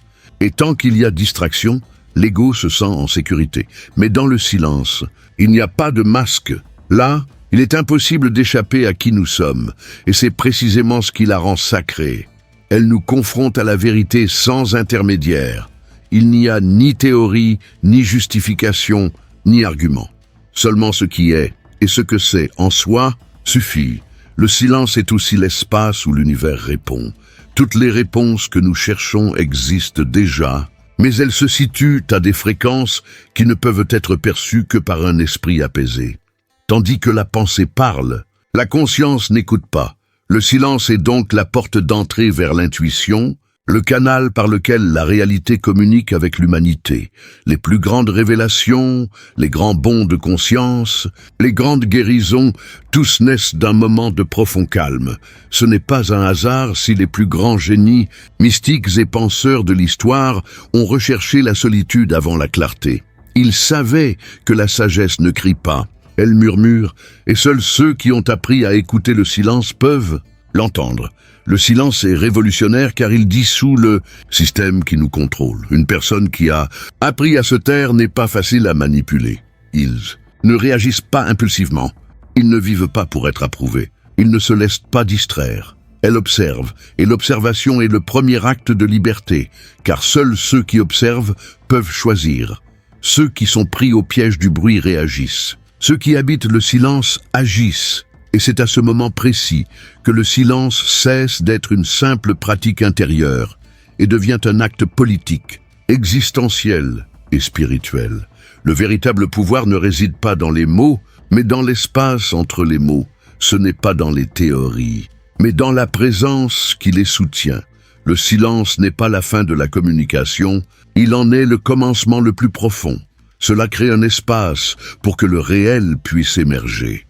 A: Et tant qu'il y a distraction, l'ego se sent en sécurité. Mais dans le silence, il n'y a pas de masque. Là, Il est impossible d'échapper à qui nous sommes, et c'est précisément ce qui la rend sacrée. Elle nous confronte à la vérité sans intermédiaire. Il n'y a ni théorie, ni justification, ni argument. Seulement ce qui est, et ce que c'est en soi, suffit. Le silence est aussi l'espace où l'univers répond. Toutes les réponses que nous cherchons existent déjà, mais elles se situent à des fréquences qui ne peuvent être perçues que par un esprit apaisé. Tandis que la pensée parle, la conscience n'écoute pas. Le silence est donc la porte d'entrée vers l'intuition, le canal par lequel la réalité communique avec l'humanité. Les plus grandes révélations, les grands bonds de conscience, les grandes guérisons, tous naissent d'un moment de profond calme. Ce n'est pas un hasard si les plus grands génies, mystiques et penseurs de l'histoire ont recherché la solitude avant la clarté. Ils savaient que la sagesse ne crie pas, elle murmure, et seuls ceux qui ont appris à écouter le silence peuvent l'entendre. Le silence est révolutionnaire car il dissout le système qui nous contrôle. Une personne qui a appris à se taire n'est pas facile à manipuler. Ils ne réagissent pas impulsivement. Ils ne vivent pas pour être approuvés. Ils ne se laissent pas distraire. Elle observe, et l'observation est le premier acte de liberté, car seuls ceux qui observent peuvent choisir. Ceux qui sont pris au piège du bruit réagissent. Ceux qui habitent le silence agissent. Et c'est à ce moment précis que le silence cesse d'être une simple pratique intérieure et devient un acte politique, existentiel et spirituel. Le véritable pouvoir ne réside pas dans les mots, mais dans l'espace entre les mots. Ce n'est pas dans les théories, mais dans la présence qui les soutient. Le silence n'est pas la fin de la communication, il en est le commencement le plus profond. Cela crée un espace pour que le réel puisse émerger.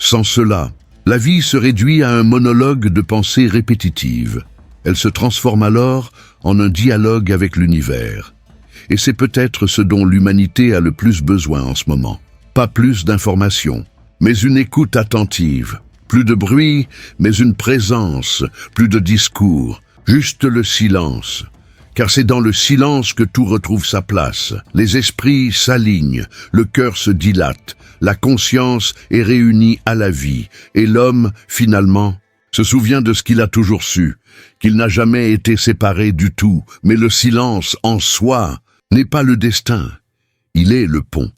A: Sans cela, la vie se réduit à un monologue de pensées répétitives. Elle se transforme alors en un dialogue avec l'univers. Et c'est peut-être ce dont l'humanité a le plus besoin en ce moment. Pas plus d'informations, mais une écoute attentive. Plus de bruit, mais une présence. Plus de discours, juste le silence. Car c'est dans le silence que tout retrouve sa place. Les esprits s'alignent, le cœur se dilate, la conscience est réunie à la vie, et l'homme, finalement, se souvient de ce qu'il a toujours su, qu'il n'a jamais été séparé du tout, mais le silence en soi n'est pas le destin, il est le pont,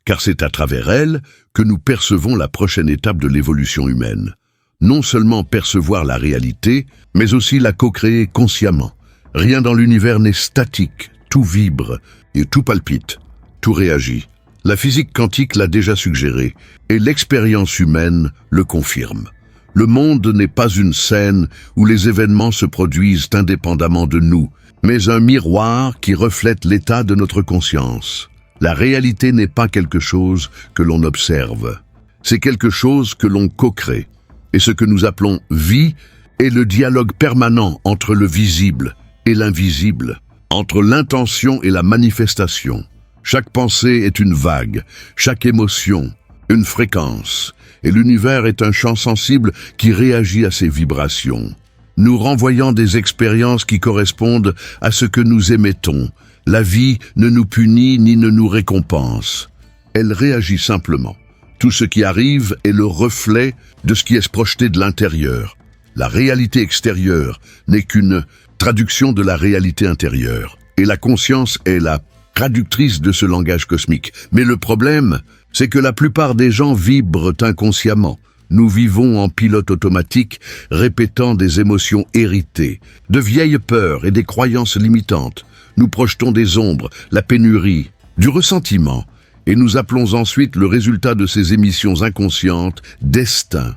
A: car c'est à travers elle que nous percevons la prochaine étape de l'évolution humaine. Non seulement percevoir la réalité, mais aussi la co-créer consciemment. Rien dans l'univers n'est statique, tout vibre et tout palpite, tout réagit. La physique quantique l'a déjà suggéré, et l'expérience humaine le confirme. Le monde n'est pas une scène où les événements se produisent indépendamment de nous, mais un miroir qui reflète l'état de notre conscience. La réalité n'est pas quelque chose que l'on observe, c'est quelque chose que l'on co-crée. Et ce que nous appelons vie est le dialogue permanent entre le visible et l'invisible, entre l'intention et la manifestation. Chaque pensée est une vague, chaque émotion, une fréquence, et l'univers est un champ sensible qui réagit à ces vibrations, nous renvoyant des expériences qui correspondent à ce que nous émettons. La vie ne nous punit ni ne nous récompense. Elle réagit simplement. Tout ce qui arrive est le reflet de ce qui est projeté de l'intérieur. La réalité extérieure n'est qu'une traduction de la réalité intérieure. Et la conscience est la traductrice de ce langage cosmique. Mais le problème, c'est que la plupart des gens vibrent inconsciemment. Nous vivons en pilote automatique, répétant des émotions héritées, de vieilles peurs et des croyances limitantes. Nous projetons des ombres, la pénurie, du ressentiment, et nous appelons ensuite le résultat de ces émissions inconscientes destin.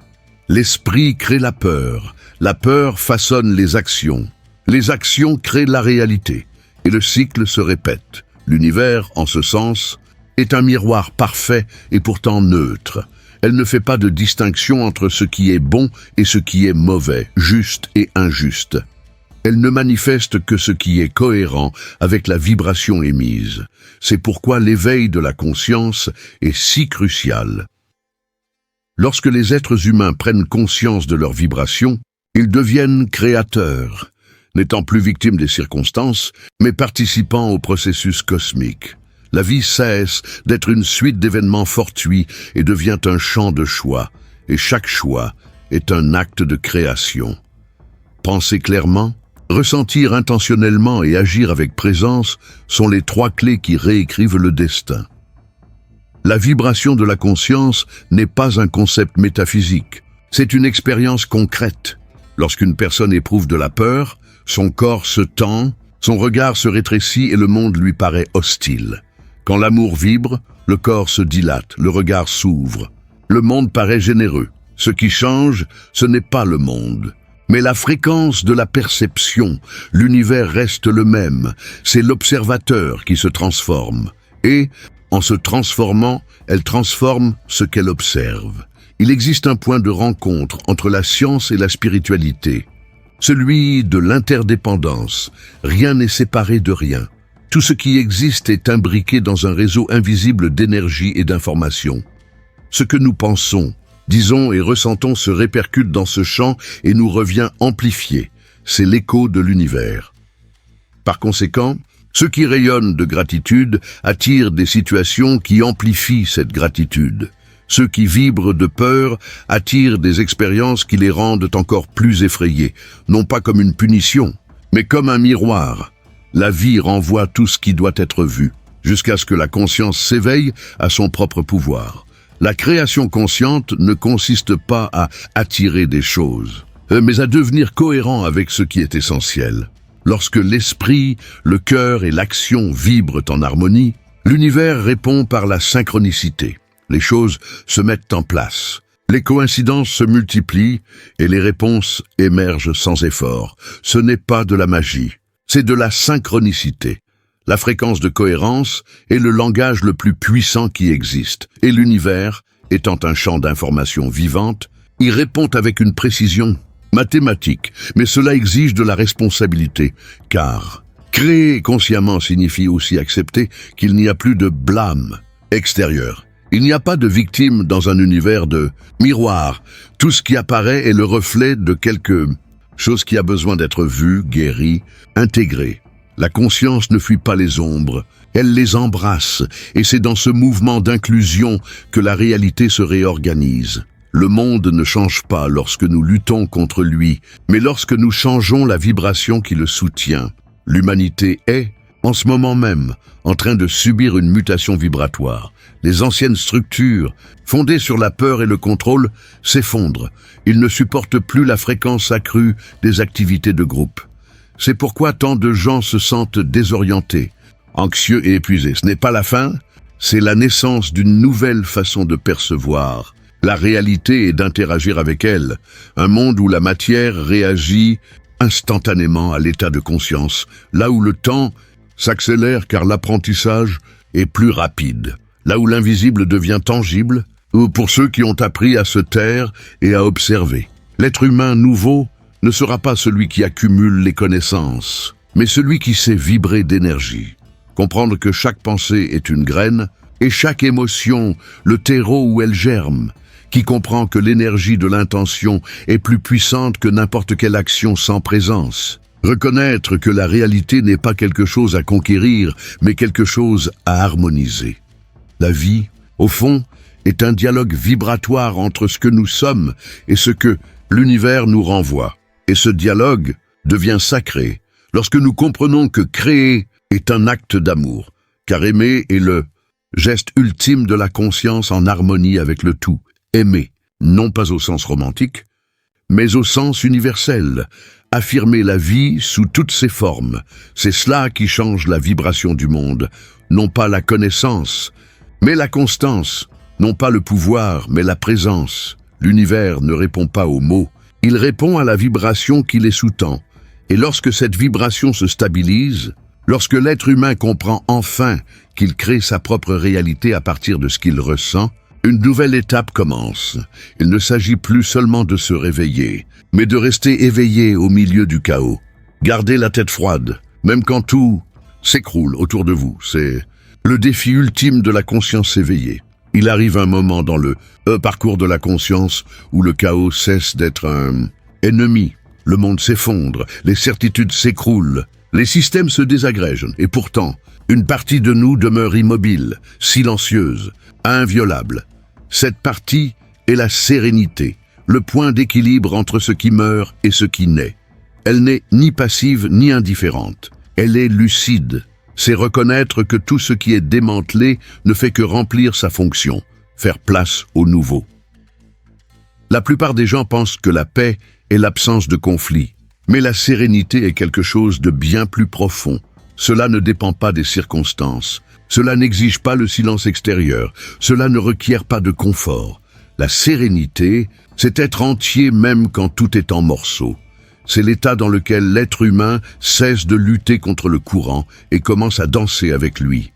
A: L'esprit crée la peur façonne les actions créent la réalité, et le cycle se répète. L'univers, en ce sens, est un miroir parfait et pourtant neutre. Elle ne fait pas de distinction entre ce qui est bon et ce qui est mauvais, juste et injuste. Elle ne manifeste que ce qui est cohérent avec la vibration émise. C'est pourquoi l'éveil de la conscience est si crucial. Lorsque les êtres humains prennent conscience de leurs vibrations, ils deviennent créateurs, n'étant plus victimes des circonstances, mais participant au processus cosmique. La vie cesse d'être une suite d'événements fortuits et devient un champ de choix. Et chaque choix est un acte de création. Penser clairement, ressentir intentionnellement et agir avec présence sont les trois clés qui réécrivent le destin. La vibration de la conscience n'est pas un concept métaphysique, c'est une expérience concrète. Lorsqu'une personne éprouve de la peur, son corps se tend, son regard se rétrécit et le monde lui paraît hostile. Quand l'amour vibre, le corps se dilate, le regard s'ouvre. Le monde paraît généreux. Ce qui change, ce n'est pas le monde, mais la fréquence de la perception. L'univers reste le même, c'est l'observateur qui se transforme. Et, en se transformant, elle transforme ce qu'elle observe. Il existe un point de rencontre entre la science et la spiritualité, celui de l'interdépendance. Rien n'est séparé de rien. Tout ce qui existe est imbriqué dans un réseau invisible d'énergie et d'information. Ce que nous pensons, disons et ressentons se répercute dans ce champ et nous revient amplifié. C'est l'écho de l'univers. Par conséquent, ceux qui rayonnent de gratitude attirent des situations qui amplifient cette gratitude. Ceux qui vibrent de peur attirent des expériences qui les rendent encore plus effrayés, non pas comme une punition, mais comme un miroir. La vie renvoie tout ce qui doit être vu, jusqu'à ce que la conscience s'éveille à son propre pouvoir. La création consciente ne consiste pas à attirer des choses, mais à devenir cohérent avec ce qui est essentiel. Lorsque l'esprit, le cœur et l'action vibrent en harmonie, l'univers répond par la synchronicité. Les choses se mettent en place. Les coïncidences se multiplient et les réponses émergent sans effort. Ce n'est pas de la magie, c'est de la synchronicité. La fréquence de cohérence est le langage le plus puissant qui existe, et l'univers, étant un champ d'information vivante, y répond avec une précision mathématique, mais cela exige de la responsabilité, car créer consciemment signifie aussi accepter qu'il n'y a plus de blâme extérieur. Il n'y a pas de victime dans un univers de miroir. Tout ce qui apparaît est le reflet de quelque chose qui a besoin d'être vu, guéri, intégré. La conscience ne fuit pas les ombres, elle les embrasse, et c'est dans ce mouvement d'inclusion que la réalité se réorganise. Le monde ne change pas lorsque nous luttons contre lui, mais lorsque nous changeons la vibration qui le soutient. L'humanité est, en ce moment même, en train de subir une mutation vibratoire. Les anciennes structures, fondées sur la peur et le contrôle, s'effondrent. Ils ne supportent plus la fréquence accrue des activités de groupe. C'est pourquoi tant de gens se sentent désorientés, anxieux et épuisés. Ce n'est pas la fin, c'est la naissance d'une nouvelle façon de percevoir la réalité et d'interagir avec elle. Un monde où la matière réagit instantanément à l'état de conscience, là où le temps s'accélère car l'apprentissage est plus rapide, là où l'invisible devient tangible, ou pour ceux qui ont appris à se taire et à observer. L'être humain nouveau ne sera pas celui qui accumule les connaissances, mais celui qui sait vibrer d'énergie. Comprendre que chaque pensée est une graine, et chaque émotion, le terreau où elle germe, qui comprend que l'énergie de l'intention est plus puissante que n'importe quelle action sans présence. Reconnaître que la réalité n'est pas quelque chose à conquérir, mais quelque chose à harmoniser. La vie, au fond, est un dialogue vibratoire entre ce que nous sommes et ce que l'univers nous renvoie. Et ce dialogue devient sacré lorsque nous comprenons que créer est un acte d'amour, car aimer est le geste ultime de la conscience en harmonie avec le tout. Aimer, non pas au sens romantique, mais au sens universel. Affirmer la vie sous toutes ses formes, c'est cela qui change la vibration du monde. Non pas la connaissance, mais la constance. Non pas le pouvoir, mais la présence. L'univers ne répond pas aux mots, il répond à la vibration qui les sous-tend. Et lorsque cette vibration se stabilise, lorsque l'être humain comprend enfin qu'il crée sa propre réalité à partir de ce qu'il ressent, une nouvelle étape commence. Il ne s'agit plus seulement de se réveiller, mais de rester éveillé au milieu du chaos. Gardez la tête froide, même quand tout s'écroule autour de vous. C'est le défi ultime de la conscience éveillée. Il arrive un moment dans le parcours de la conscience où le chaos cesse d'être un ennemi. Le monde s'effondre, les certitudes s'écroulent, Les systèmes se désagrègent, et pourtant, une partie de nous demeure immobile, silencieuse, inviolable. Cette partie est la sérénité, le point d'équilibre entre ce qui meurt et ce qui naît. Elle n'est ni passive ni indifférente. Elle est lucide. C'est reconnaître que tout ce qui est démantelé ne fait que remplir sa fonction, faire place au nouveau. La plupart des gens pensent que la paix est l'absence de conflit. Mais la sérénité est quelque chose de bien plus profond. Cela ne dépend pas des circonstances. Cela n'exige pas le silence extérieur. Cela ne requiert pas de confort. La sérénité, c'est être entier même quand tout est en morceaux. C'est l'état dans lequel l'être humain cesse de lutter contre le courant et commence à danser avec lui.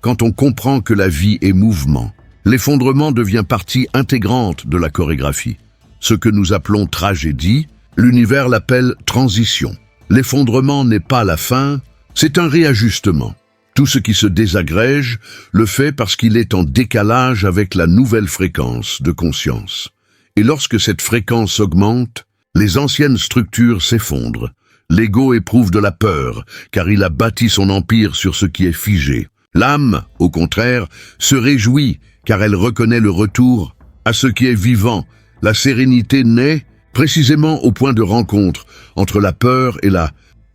A: Quand on comprend que la vie est mouvement, l'effondrement devient partie intégrante de la chorégraphie. Ce que nous appelons tragédie, l'univers l'appelle transition. L'effondrement n'est pas la fin, c'est un réajustement. Tout ce qui se désagrège le fait parce qu'il est en décalage avec la nouvelle fréquence de conscience. Et lorsque cette fréquence augmente, les anciennes structures s'effondrent. L'ego éprouve de la peur, car il a bâti son empire sur ce qui est figé. L'âme, au contraire, se réjouit, car elle reconnaît le retour à ce qui est vivant. La sérénité naît précisément au point de rencontre entre la peur et la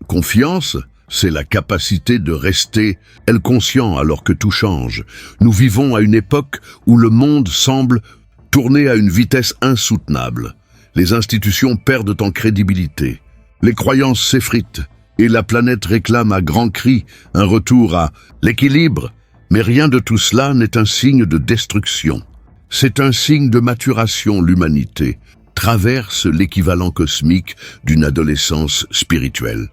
A: confiance. C'est la capacité de rester conscient alors que tout change. Nous vivons à une époque où le monde semble tourner à une vitesse insoutenable. Les institutions perdent en crédibilité. Les croyances s'effritent et la planète réclame à grands cris un retour à l'équilibre. Mais rien de tout cela n'est un signe de destruction. C'est un signe de maturation. L'humanité traverse l'équivalent cosmique d'une adolescence spirituelle.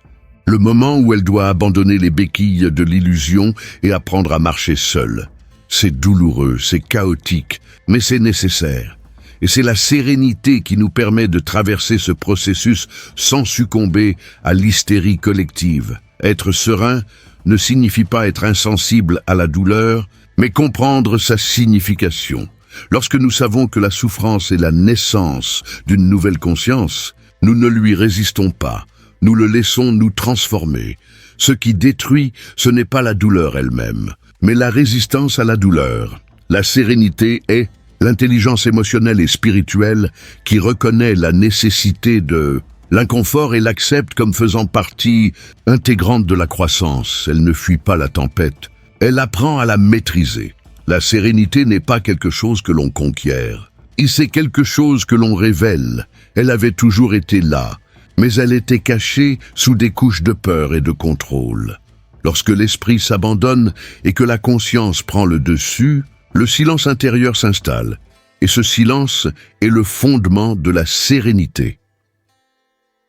A: Le moment où elle doit abandonner les béquilles de l'illusion et apprendre à marcher seule. C'est douloureux, c'est chaotique, mais c'est nécessaire. Et c'est la sérénité qui nous permet de traverser ce processus sans succomber à l'hystérie collective. Être serein ne signifie pas être insensible à la douleur, mais comprendre sa signification. Lorsque nous savons que la souffrance est la naissance d'une nouvelle conscience, nous ne lui résistons pas, nous le laissons nous transformer. Ce qui détruit, ce n'est pas la douleur elle-même, mais la résistance à la douleur. La sérénité est l'intelligence émotionnelle et spirituelle qui reconnaît la nécessité de l'inconfort et l'accepte comme faisant partie intégrante de la croissance. Elle ne fuit pas la tempête, elle apprend à la maîtriser. La sérénité n'est pas quelque chose que l'on conquiert, et c'est quelque chose que l'on révèle. Elle avait toujours été là, mais elle était cachée sous des couches de peur et de contrôle. Lorsque l'esprit s'abandonne et que la conscience prend le dessus, le silence intérieur s'installe, et ce silence est le fondement de la sérénité.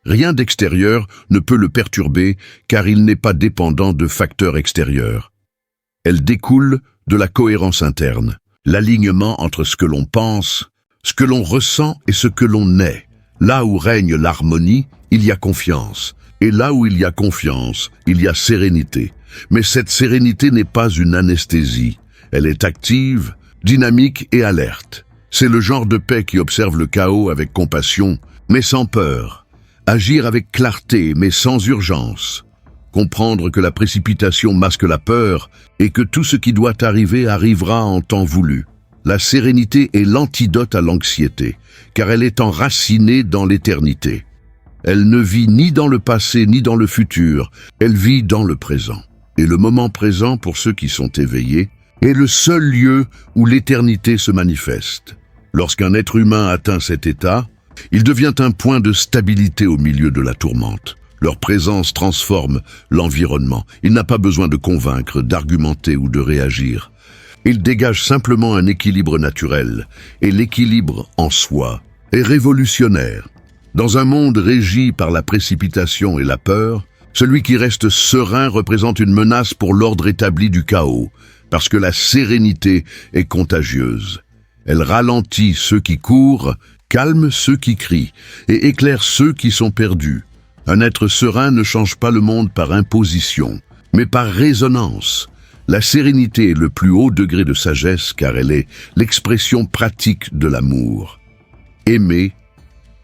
A: Rien d'extérieur ne peut le perturber car il n'est pas dépendant de facteurs extérieurs. Elle découle de la cohérence interne, l'alignement entre ce que l'on pense, ce que l'on ressent et ce que l'on est. Là où règne l'harmonie, il y a confiance. Et là où il y a confiance, il y a sérénité. Mais cette sérénité n'est pas une anesthésie. Elle est active, dynamique et alerte. C'est le genre de paix qui observe le chaos avec compassion, mais sans peur. Agir avec clarté, mais sans urgence. Comprendre que la précipitation masque la peur et que tout ce qui doit arriver arrivera en temps voulu. La sérénité est l'antidote à l'anxiété, car elle est enracinée dans l'éternité. Elle ne vit ni dans le passé ni dans le futur, elle vit dans le présent. Et le moment présent, pour ceux qui sont éveillés, est le seul lieu où l'éternité se manifeste. Lorsqu'un être humain atteint cet état, il devient un point de stabilité au milieu de la tourmente. Leur présence transforme l'environnement. Il n'a pas besoin de convaincre, d'argumenter ou de réagir. Il dégage simplement un équilibre naturel, et l'équilibre en soi est révolutionnaire. Dans un monde régi par la précipitation et la peur, celui qui reste serein représente une menace pour l'ordre établi du chaos, parce que la sérénité est contagieuse. Elle ralentit ceux qui courent, calme ceux qui crient, et éclaire ceux qui sont perdus. Un être serein ne change pas le monde par imposition, mais par résonance. La sérénité est le plus haut degré de sagesse car elle est l'expression pratique de l'amour. Aimer,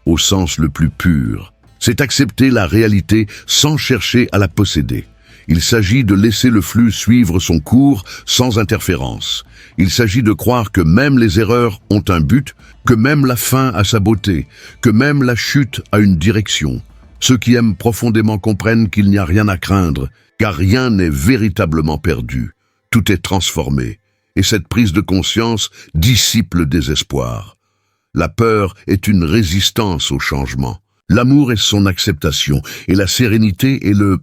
A: au sens le plus pur, C'est accepter la réalité sans chercher à la posséder. Il s'agit de laisser le flux suivre son cours sans interférence. Il s'agit de croire que même les erreurs ont un but, que même la fin a sa beauté, que même la chute a une direction. Ceux qui aiment profondément comprennent qu'il n'y a rien à craindre, car rien n'est véritablement perdu. Tout est transformé. Et cette prise de conscience dissipe le désespoir. La peur est une résistance au changement. L'amour est son acceptation, et la sérénité est le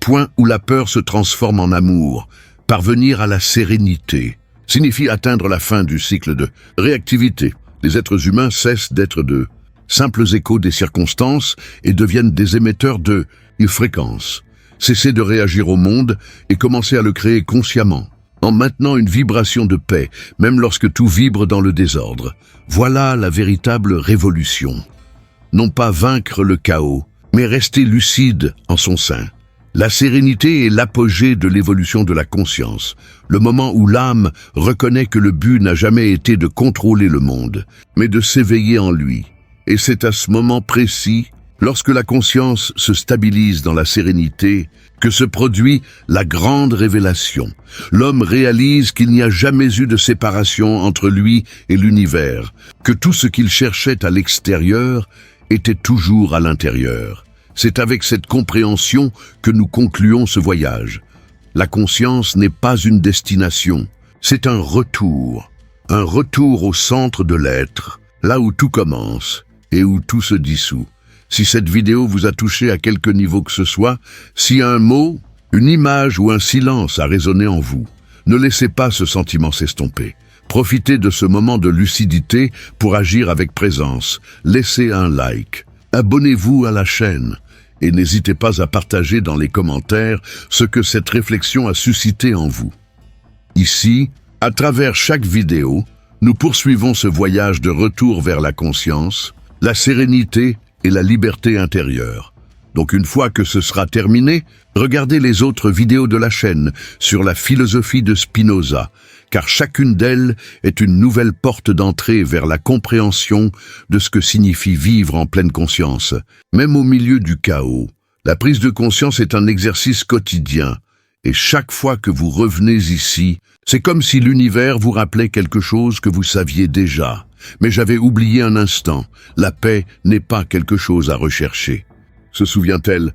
A: point où la peur se transforme en amour. Parvenir à la sérénité signifie atteindre la fin du cycle de réactivité. Les êtres humains cessent d'être de simples échos des circonstances et deviennent des émetteurs de fréquences. Cesser de réagir au monde et commencer à le créer consciemment, en maintenant une vibration de paix, même lorsque tout vibre dans le désordre. Voilà la véritable révolution. Non pas vaincre le chaos, mais rester lucide en son sein. La sérénité est l'apogée de l'évolution de la conscience, le moment où l'âme reconnaît que le but n'a jamais été de contrôler le monde, mais de s'éveiller en lui. Et c'est à ce moment précis, lorsque la conscience se stabilise dans la sérénité, que se produit la grande révélation. L'homme réalise qu'il n'y a jamais eu de séparation entre lui et l'univers, que tout ce qu'il cherchait à l'extérieur était toujours à l'intérieur. C'est avec cette compréhension que nous concluons ce voyage. La conscience n'est pas une destination, c'est un retour au centre de l'être, là où tout commence et où tout se dissout. Si cette vidéo vous a touché à quelque niveau que ce soit, si un mot, une image ou un silence a résonné en vous, ne laissez pas ce sentiment s'estomper. Profitez de ce moment de lucidité pour agir avec présence. Laissez un like, abonnez-vous à la chaîne et n'hésitez pas à partager dans les commentaires ce que cette réflexion a suscité en vous. Ici, à travers chaque vidéo, nous poursuivons ce voyage de retour vers la conscience, la sérénité et la liberté intérieure. Donc une fois que ce sera terminé, regardez les autres vidéos de la chaîne sur la philosophie de Spinoza, car chacune d'elles est une nouvelle porte d'entrée vers la compréhension de ce que signifie vivre en pleine conscience. Même au milieu du chaos, la prise de conscience est un exercice quotidien, et chaque fois que vous revenez ici, c'est comme si l'univers vous rappelait quelque chose que vous saviez déjà. Mais j'avais oublié un instant, la paix n'est pas quelque chose à rechercher. Se souvient-elle